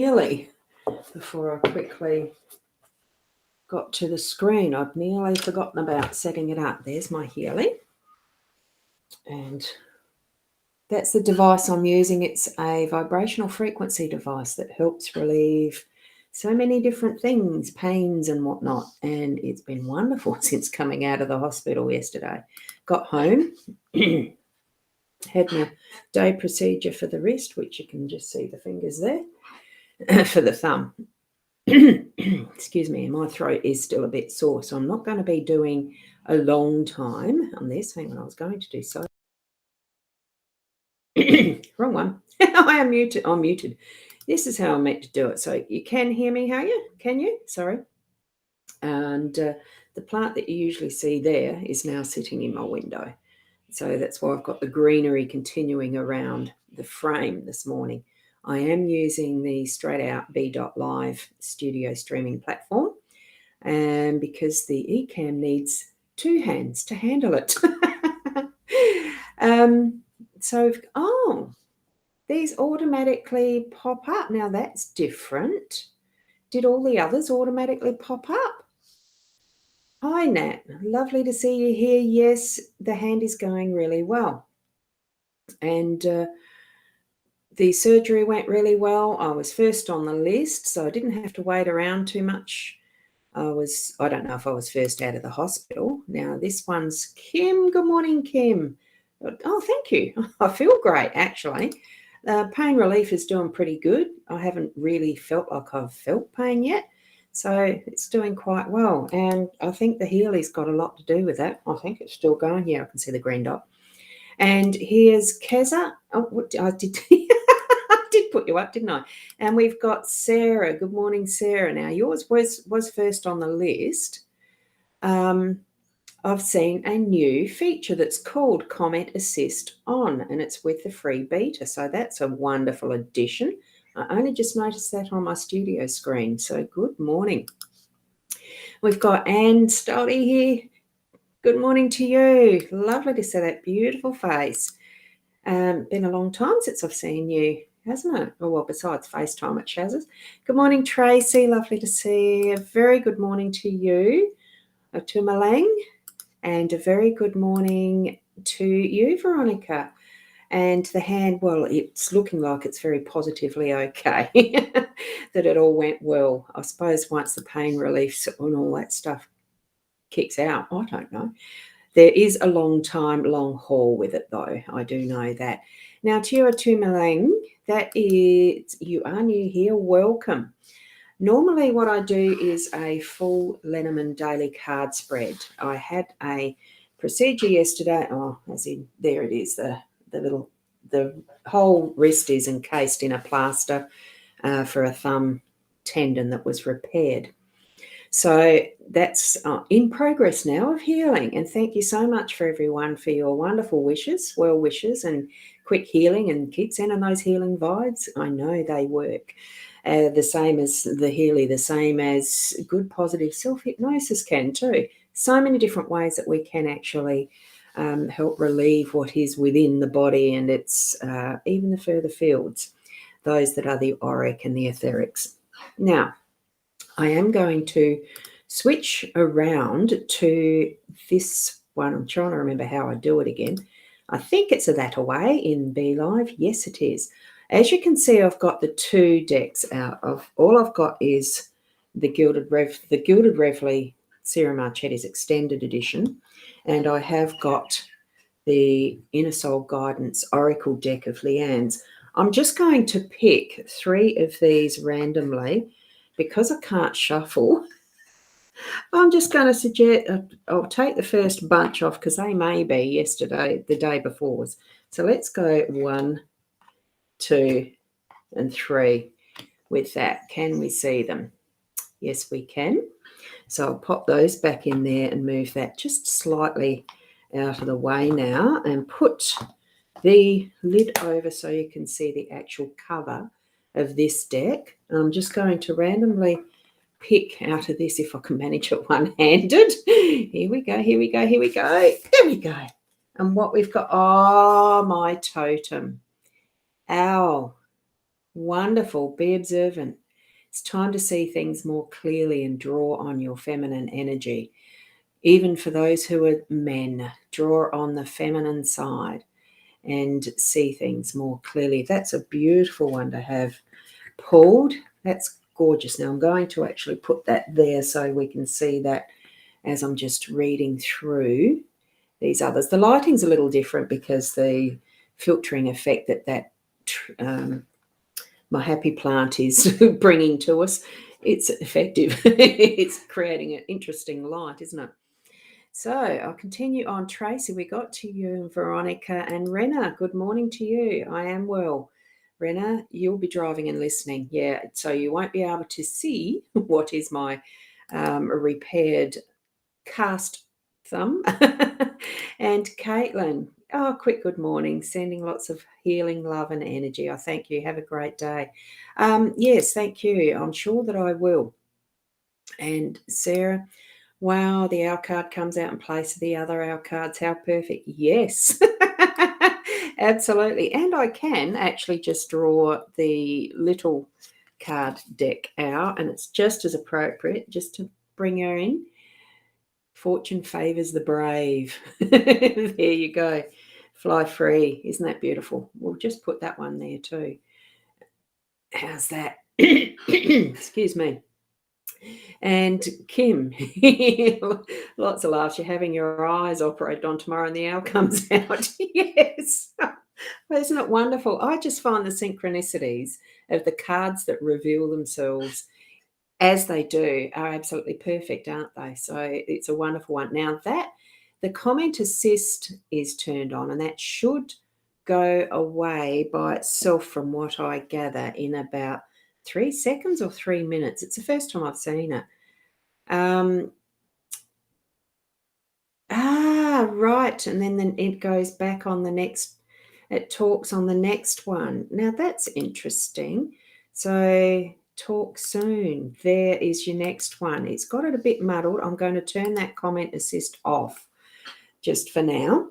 Nearly, before I quickly got to the screen, I'd nearly forgotten about setting it up. There's my Healy. And that's the device I'm using. It's a vibrational frequency device that helps relieve so many different things, pains and whatnot. And it's been wonderful since coming out of the hospital yesterday. Got home, had my day procedure for the wrist, which you can just see the fingers there, for the thumb. Excuse me, my throat is still a bit sore, so I'm not going to be doing a long time on this. Hang on, I was going to do so. Wrong one. I am muted. I'm muted. This is how I'm meant to do it. So you can hear me, can you? Sorry. And the plant that you usually see there is now sitting in my window. So that's why I've got the greenery continuing around the frame this morning. I am using the Straight Out B.Live studio streaming platform, and because the eCam needs 2 hands to handle it. These automatically pop up. Now that's different. Did all the others automatically pop up? Hi, Nat. Lovely to see you here. Yes, the hand is going really well. And the surgery went really well. I was first on the list, so I didn't have to wait around too much. I don't know if I was first out of the hospital. Now, this one's Kim. Good morning, Kim. Oh, thank you. I feel great, actually. Pain relief is doing pretty good. I haven't really felt like I've felt pain yet, so it's doing quite well. And I think the Healy's got a lot to do with that. I think it's still going here. I can see the green dot. And here's Keza. Oh, I did. I did put you up, didn't I? And we've got Sarah. Good morning, Sarah. Now, yours was first on the list. I've seen a new feature that's called Comment Assist On, and it's with the free beta. So that's a wonderful addition. I only just noticed that on my studio screen. So good morning. We've got Anne Stoddy here. Good morning to you. Lovely to see that beautiful face. Been a long time since I've seen you, hasn't it? Oh, well, besides FaceTime at Shaz's. Good morning, Tracy. Lovely to see you. A very good morning to you, to Malang. And a very good morning to you, Veronica. And the hand, well, it's looking like it's very positively okay, that it all went well. I suppose once the pain relief and all that stuff kicks out, I don't know. There is a long haul with it, though. I do know that. Now, Tira Tumalang, that is, you are new here. Welcome. Normally what I do is a full Lenormand daily card spread. I had a procedure yesterday. Oh, as in, there it is. The whole wrist is encased in a plaster for a thumb tendon that was repaired. So that's in progress now of healing. And thank you so much for everyone for your wonderful wishes, well wishes, and quick healing, and keep sending those healing vibes. I know they work. The same as the Healy, the same as good positive self-hypnosis can too. So many different ways that we can actually help relieve what is within the body, and it's even the further fields, those that are the auric and the etherics. Now, I am going to switch around to this one. I'm trying to remember how I do it again. I think it's a that away in Be Live. Yes, it is. As you can see, I've got the 2 decks out of. All I've got is the Gilded Reveille Serum Marchetti's Extended Edition, and I have got the Inner Soul Guidance Oracle deck of Leanne's. I'm just going to pick 3 of these randomly because I can't shuffle. I'm just going to suggest I'll take the first bunch off because they may be the day before. So let's go 1, 2, and 3 with that. Can we see them? Yes, we can. So I'll pop those back in there and move that just slightly out of the way now and put the lid over so you can see the actual cover of this deck. And I'm just going to randomly pick out of this if I can manage it one-handed. Here we go, here we go, here we go. There we go. And what we've got, oh, my totem. Ow. Wonderful. Be observant. It's time to see things more clearly and draw on your feminine energy. Even for those who are men, draw on the feminine side and see things more clearly. That's a beautiful one to have pulled. That's gorgeous. Now I'm going to actually put that there so we can see that as I'm just reading through these others. The lighting's a little different because the filtering effect that my happy plant is bringing to us, it's effective. It's creating an interesting light, isn't it? So I'll continue on. Tracy, we got to you, Veronica and Rena. Good morning to you. I am well. Rena, you'll be driving and listening. Yeah, so you won't be able to see what is my repaired cast thumb. And Caitlin, oh, quick good morning, sending lots of healing, love and energy. I thank you. Have a great day. Yes, thank you. I'm sure that I will. And Sarah, wow, the owl card comes out in place of the other owl cards. How perfect. Yes, absolutely. And I can actually just draw the little card deck out, and it's just as appropriate just to bring her in. Fortune favors the brave. There you go. Fly free. Isn't that beautiful? We'll just put that one there too. How's that? Excuse me. And Kim, lots of laughs. You're having your eyes operated on tomorrow and the owl comes out. Yes. Well, isn't it wonderful? I just find the synchronicities of the cards that reveal themselves as they do are absolutely perfect, aren't they? So it's a wonderful one. Now that the comment assist is turned on, and that should go away by itself from what I gather in about 3 seconds or 3 minutes. It's the first time I've seen it. Right. And then it goes back on the next, it talks on the next one. Now that's interesting. So talk soon. There is your next one. It's got it a bit muddled. I'm going to turn that comment assist off just for now.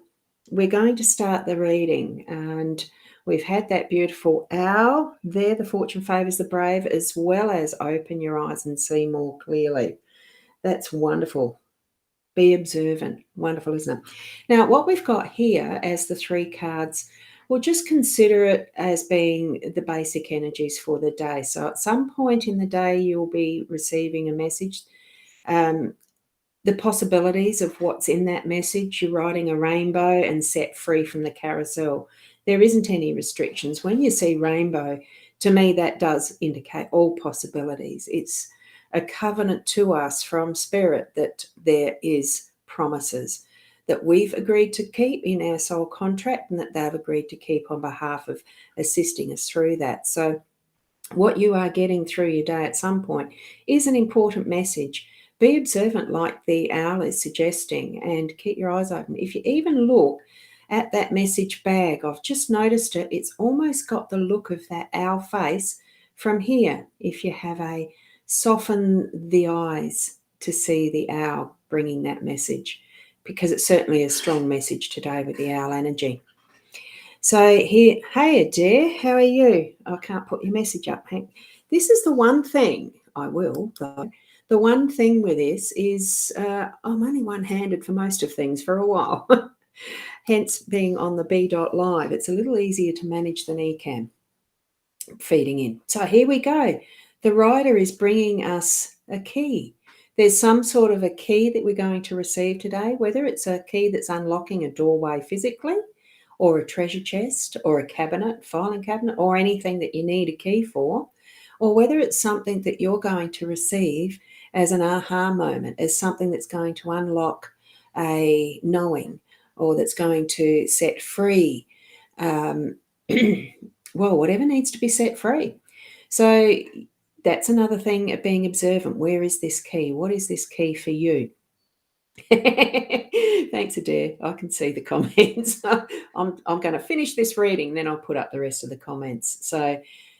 We're going to start the reading, and we've had that beautiful owl there. The fortune favors the brave, as well as open your eyes and see more clearly. That's wonderful. Be observant. Wonderful, isn't it? Now, what we've got here as the 3 cards, we'll just consider it as being the basic energies for the day. So at some point in the day, you'll be receiving a message. The possibilities of what's in that message, you're riding a rainbow and set free from the carousel. There isn't any restrictions. When you see rainbow, to me, that does indicate all possibilities. It's a covenant to us from spirit that there is promises that we've agreed to keep in our soul contract and that they've agreed to keep on behalf of assisting us through that. So what you are getting through your day at some point is an important message. Be observant like the owl is suggesting and keep your eyes open. If you even look at that message bag, I've just noticed it, it's almost got the look of that owl face from here. If you have a soften the eyes to see the owl bringing that message, because it's certainly a strong message today with the owl energy. So here, hey Adair, how are you? I can't put your message up, Hank. This is the one thing, I will, though. The one thing with this is I'm only one-handed for most of things for a while. Hence being on the B.live, it's a little easier to manage than eCam feeding in. So here we go. The rider is bringing us a key. There's some sort of a key that we're going to receive today, whether it's a key that's unlocking a doorway physically, or a treasure chest, or a cabinet, filing cabinet, or anything that you need a key for, or whether it's something that you're going to receive as an aha moment, as something that's going to unlock a knowing, or that's going to set free, well, whatever needs to be set free. So that's another thing of being observant. Where is this key? What is this key for you? Thanks, Adair. I can see the comments. I'm going to finish this reading, then I'll put up the rest of the comments. So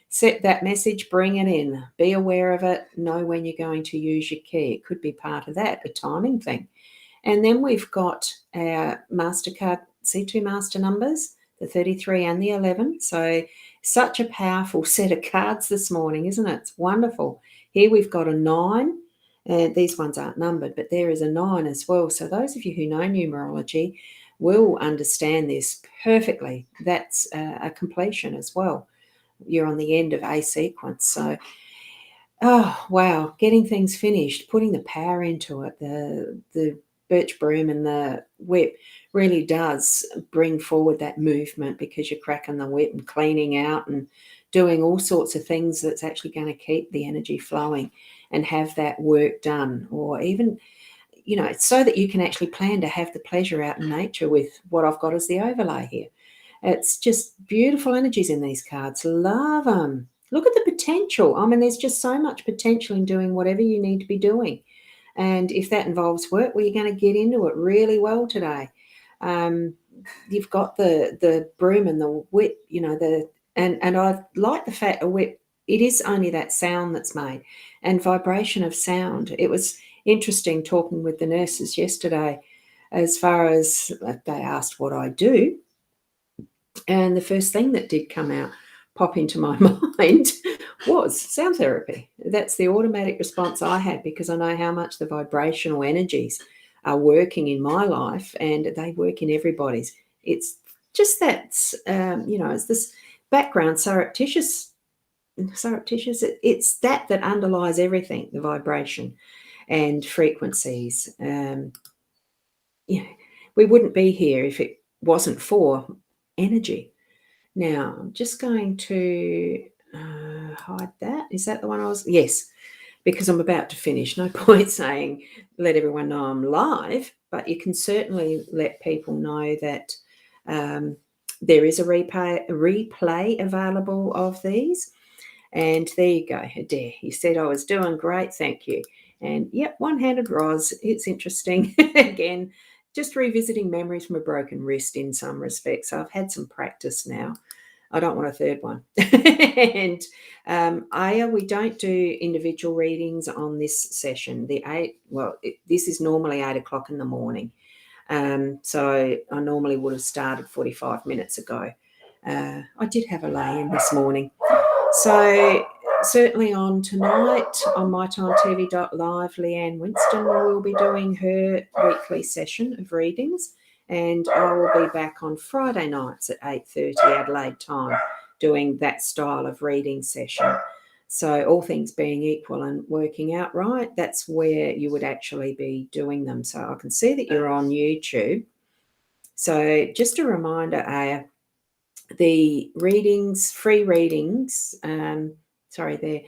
set that message, bring it in, be aware of it, know when you're going to use your key. It could be part of that, a timing thing. And then we've got our MasterCard C2 master numbers, the 33 and the 11. So Such a powerful set of cards this morning, isn't it? It's wonderful. Here we've got a 9. These ones aren't numbered, but there is a 9 as well. So those of you who know numerology will understand this perfectly. That's a completion as well. You're on the end of a sequence. So, oh, wow, getting things finished, putting the power into it, the birch broom and the whip really does bring forward that movement, because you're cracking the whip and cleaning out and doing all sorts of things that's actually going to keep the energy flowing and have that work done, or even, so that you can actually plan to have the pleasure out in nature with what I've got as the overlay here. It's just beautiful energies in these cards. Love them. Look at the potential. I mean, there's just so much potential in doing whatever you need to be doing. And if that involves work, well, you're going to get into it really well today. You've got the broom and the whip, and I like the fact a whip, it is only that sound that's made and vibration of sound. It was interesting talking with the nurses yesterday, as far as they asked what I do. And the first thing that did pop into my mind was sound therapy. That's the automatic response I had, because I know how much the vibrational energies are working in my life, and they work in everybody's. It's just it's this background surreptitious. It's that underlies everything, the vibration and frequencies. We wouldn't be here if it wasn't for energy. Now, I'm just going to hide that. Is that the one I was? Yes, because I'm about to finish. No point saying let everyone know I'm live, but you can certainly let people know that there is a replay available of these. And there you go, Adair. You said I was doing great, thank you. And yep, one-handed Ros. It's interesting. Again, just revisiting memories from a broken wrist in some respects. I've had some practice now. I don't want a third one. And Aya, we don't do individual readings on this session. This is normally 8 o'clock in the morning. So I normally would have started 45 minutes ago. I did have a lay-in this morning. So certainly on tonight on mytimetv.live, Leanne Winston will be doing her weekly session of readings, and I will be back on Friday nights at 8:30 Adelaide time doing that style of reading session. So all things being equal and working out right, that's where you would actually be doing them. So I can see that you're on YouTube. So just a reminder, the readings, free readings, the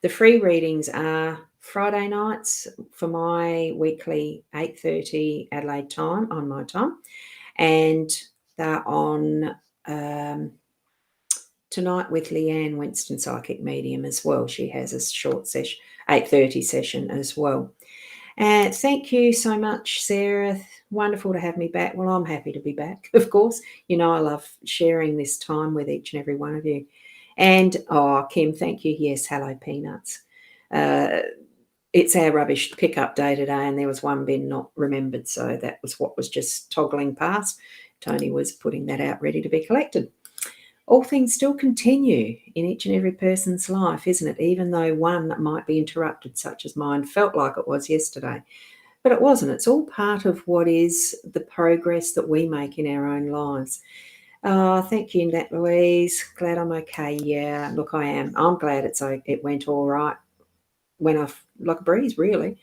free readings are Friday nights for my weekly 8:30 Adelaide time on my time, and they're on tonight with Leanne Winston Psychic Medium as well. She has a short session, 8:30 session as well. Thank you so much, Sarah. Wonderful to have me back. Well, I'm happy to be back, of course. I love sharing this time with each and every one of you. And, Kim, thank you. Yes, hello, Peanuts. It's our rubbish pickup day today, and there was one bin not remembered, so that was what was just toggling past. Tony was putting that out ready to be collected. All things still continue in each and every person's life, isn't it? Even though one might be interrupted, such as mine felt like it was yesterday. But it wasn't. It's all part of what is the progress that we make in our own lives. Thank you, Nat Louise. Glad I'm okay. Yeah, look, I am. I'm glad it went all right. Went off like a breeze, really.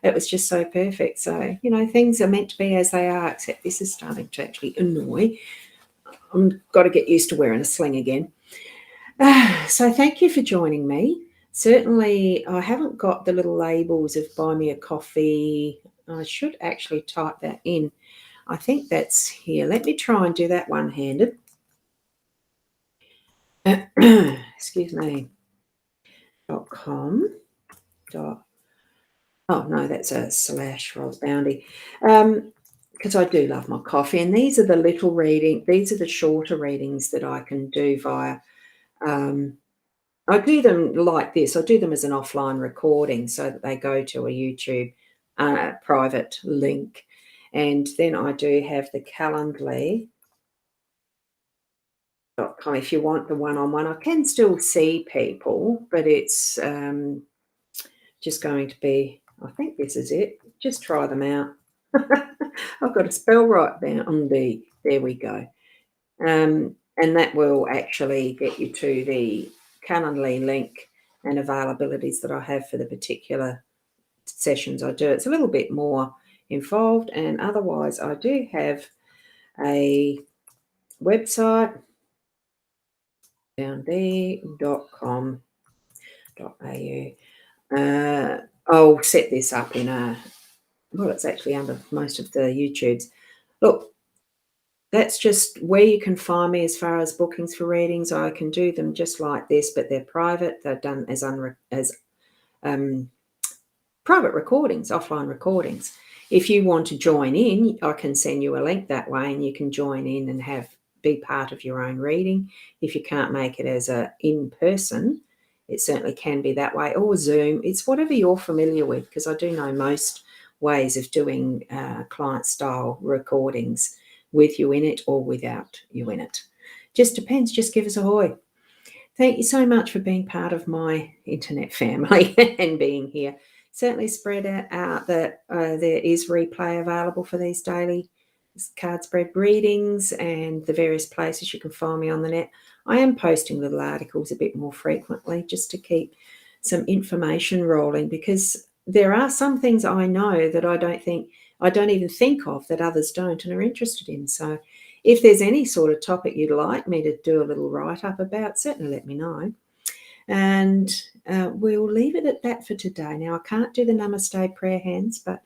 It was just so perfect. So, things are meant to be as they are, except this is starting to actually annoy. I've got to get used to wearing a sling again. So thank you for joining me. Certainly, I haven't got the little labels of buy me a coffee. I should actually type that in. I think that's here. Let me try and do that one-handed. Excuse me. .com. Oh, no, that's a / Ros Boundy. Because I do love my coffee. And these are the little these are the shorter readings that I can do via I do them like this. I do them as an offline recording so that they go to a YouTube private link. And then I do have the Calendly. if you want the one-on-one. I can still see people, but it's just going to be, I think this is it. Just try them out. I've got to spell right Boundy. There we go. And that will actually get you to the Calendly link and availabilities that I have for the particular sessions I do. It's a little bit more involved, and otherwise I do have a website, boundy.com.au. I'll set this up in it's actually under most of the YouTubes. Look, that's just where you can find me as far as bookings for readings. I can do them just like this, but they're private. They're done as private recordings, offline recordings. If you want to join in, I can send you a link that way, and you can join in and be part of your own reading. If you can't make it as a in-person, it certainly can be that way, or Zoom. It's whatever you're familiar with, because I do know most ways of doing client-style recordings with you in it or without you in it. Just depends. Just give us a hoy. Thank you so much for being part of my internet family and being here. Certainly spread out that there is replay available for these daily card spread readings and the various places you can find me on the net. I am posting little articles a bit more frequently just to keep some information rolling, because there are some things I know that I don't even think of that others don't and are interested in. So if there's any sort of topic you'd like me to do a little write-up about, certainly let me know. And we'll leave it at that for today. Now, I can't do the Namaste prayer hands, but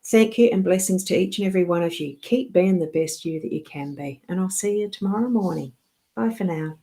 thank you and blessings to each and every one of you. Keep being the best you that you can be. And I'll see you tomorrow morning. Bye for now.